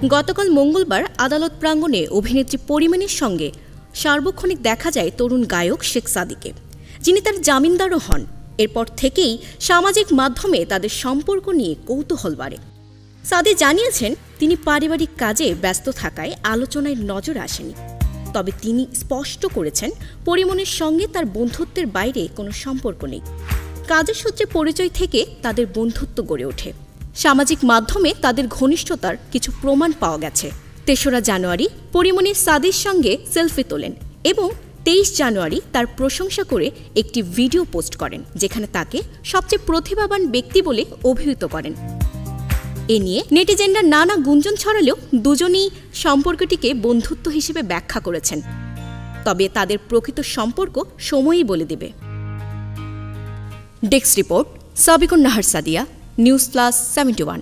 গতকাল মঙ্গলবার আদালত প্রাঙ্গণে অভিনেত্রী পরিমণির সঙ্গে সার্বক্ষণিক দেখা যায় তরুণ গায়ক শেখ সাদিকে, যিনি তার জামিনদারও হন। এরপর থেকেই সামাজিক মাধ্যমে তাদের সম্পর্ক নিয়ে কৌতূহল বাড়ে। সাদি জানিয়েছেন, তিনি পারিবারিক কাজে ব্যস্ত থাকায় আলোচনায় নজর আসেনি। তবে তিনি স্পষ্ট করেছেন, পরিমণির সঙ্গে তার বন্ধুত্বের বাইরে কোনো সম্পর্ক নেই। কাজের সূত্রে পরিচয় থেকে তাদের বন্ধুত্ব গড়ে ওঠে। সামাজিক মাধ্যমে তাদের ঘনিষ্ঠতার কিছু প্রমাণ পাওয়া গেছে। ৩রা জানুয়ারি পরিমণি সাদির সঙ্গে সেলফি তোলেন এবং ২৩ জানুয়ারি তার প্রশংসা করে একটি ভিডিও পোস্ট করেন, যেখানে তাকে সবচেয়ে প্রতিভাবান ব্যক্তি বলে অভিহিত করেন। এ নিয়ে নেটিজেনরা নানা গুঞ্জন ছড়ালেও দুজনেই সম্পর্কটিকে বন্ধুত্ব হিসেবে ব্যাখ্যা করেছেন। তবে তাদের প্রকৃত সম্পর্ক সময়ই বলে দেবে। Desk report, Sabikun Nahar Sadia, news plus 71।